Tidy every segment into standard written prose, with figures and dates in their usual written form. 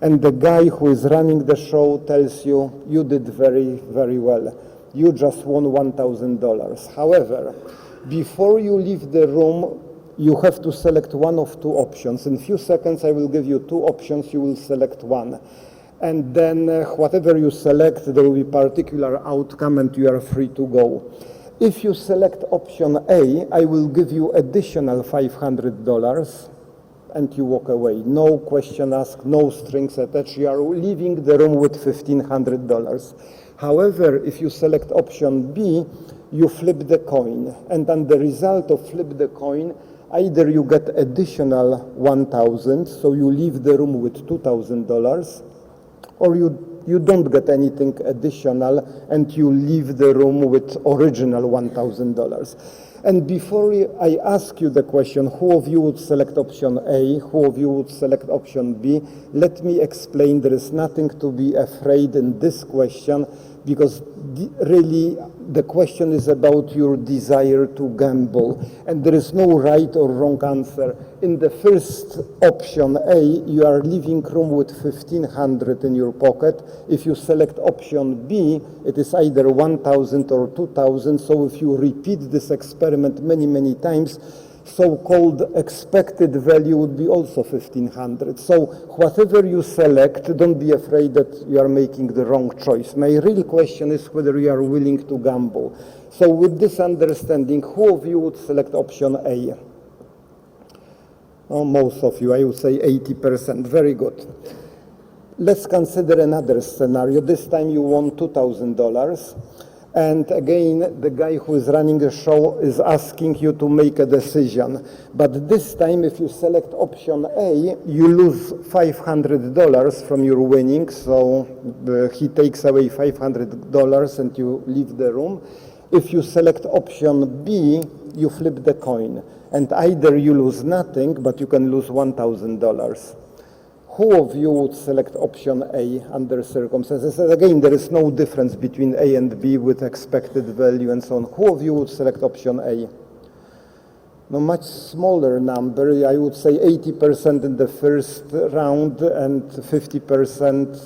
and the guy who is running the show tells you, you did very, very well. You just won $1,000. However, before you leave the room, you have to select one of two options. In a few seconds, I will give you two options. You will select one. And then whatever you select, there will be particular outcome and you are free to go. If you select option A, I will give you additional $500 and you walk away. No question asked, no strings attached. You are leaving the room with $1,500. However, if you select option B, you flip the coin. And on the result of flip the coin, either you get additional $1,000, so you leave the room with $2,000, or you don't get anything additional and you leave the room with original $1,000. And before I ask you the question, who of you would select option A, who of you would select option B, let me explain there is nothing to be afraid in this question, because really the question is about your desire to gamble, and there is no right or wrong answer. In the first option A, you are leaving room with $1,500 in your pocket. If you select option B, it is either $1,000 or $2,000. So if you repeat this experiment many, many times, so-called expected value would be also $1,500. So whatever you select, don't be afraid that you are making the wrong choice. My real question is whether you are willing to gamble. So with this understanding, who of you would select option A? Oh, most of you, I would say 80%. Very good. Let's consider another scenario. This time you won $2,000. And again, the guy who is running the show is asking you to make a decision. But this time, if you select option A, you lose $500 from your winnings. So he takes away $500 and you leave the room. If you select option B, you flip the coin. And either you lose nothing, but you can lose $1,000. Who of you would select option A under circumstances? Again, there is no difference between A and B with expected value and so on. Who of you would select option A? No, much smaller number. I would say 80% in the first round and 50%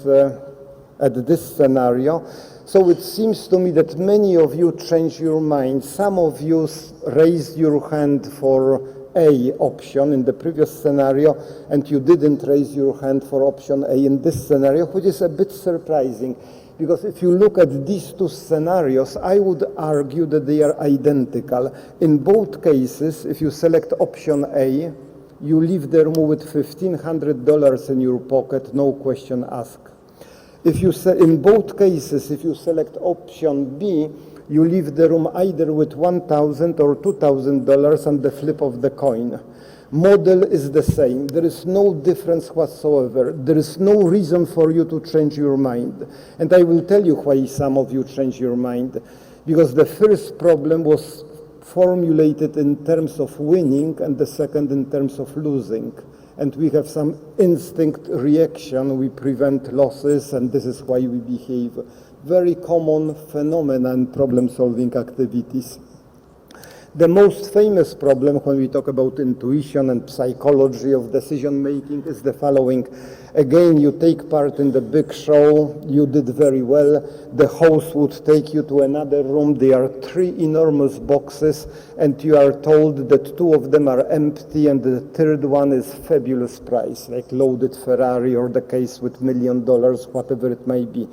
at this scenario. So it seems to me that many of you changed your mind. Some of you raised your hand for A option in the previous scenario, and you didn't raise your hand for option A in this scenario, which is a bit surprising, because if you look at these two scenarios, I would argue that they are identical. In both cases, if you select option A, you leave the room with $1,500 in your pocket, no question asked. In both cases, if you select option B, you leave the room either with $1,000 or $2,000 on the flip of the coin. Model is the same. There is no difference whatsoever. There is no reason for you to change your mind. And I will tell you why some of you change your mind. Because the first problem was formulated in terms of winning and the second in terms of losing. And we have some instinct reaction. We prevent losses, and this is why we behave. Very common phenomenon in problem-solving activities. The most famous problem when we talk about intuition and psychology of decision-making is the following. Again, you take part in the big show, you did very well, the host would take you to another room, there are 3 enormous boxes, and you are told that 2 of them are empty and the third one is fabulous prize, like loaded Ferrari or the case with $1 million, whatever it may be.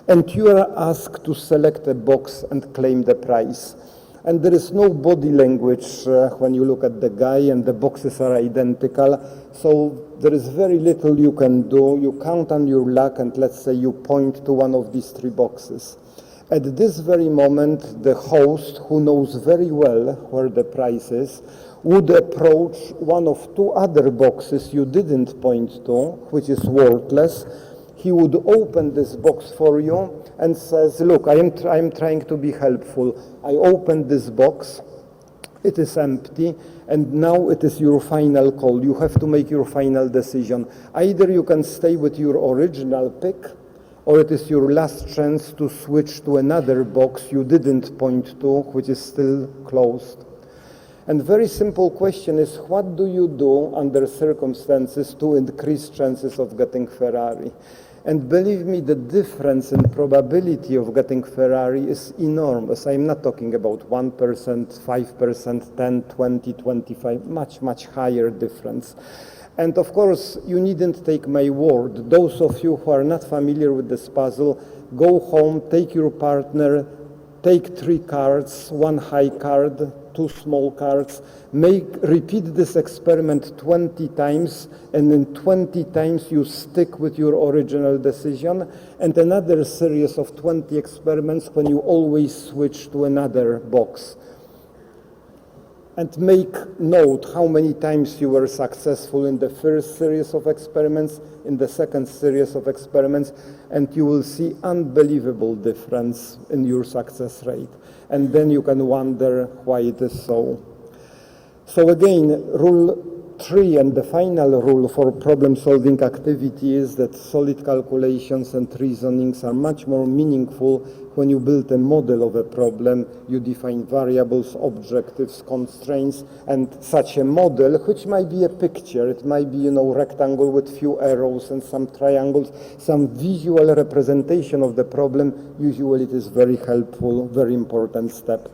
And you are asked to select a box and claim the prize. And there is no body language when you look at the guy, and the boxes are identical. So there is very little you can do. You count on your luck, and let's say you point to one of these 3 boxes. At this very moment, the host, who knows very well where the prize is, would approach one of 2 other boxes you didn't point to, which is worthless. He would open this box for you and says, look, I am trying to be helpful. I opened this box, it is empty, and now it is your final call. You have to make your final decision. Either you can stay with your original pick, or it is your last chance to switch to another box you didn't point to, which is still closed. And very simple question is, what do you do under circumstances to increase chances of getting Ferrari? And believe me, the difference in probability of getting Ferrari is enormous. I'm not talking about 1%, 5%, 10, 20, 25, much higher difference. And of course, you needn't take my word. Those of you who are not familiar with this puzzle, go home, take your partner, take 3 cards, 1 high card, 2 small cards, repeat this experiment 20 times, and in 20 times you stick with your original decision, and another series of 20 experiments when you always switch to another box. And make note how many times you were successful in the first series of experiments, in the second series of experiments, and you will see unbelievable difference in your success rate. And then you can wonder why it is so. So again, rule 3 and the final rule for problem-solving activity is that solid calculations and reasonings are much more meaningful when you build a model of a problem, you define variables, objectives, constraints, and such a model, which might be a picture, it might be, rectangle with few arrows and some triangles, some visual representation of the problem. Usually it is very helpful, very important step.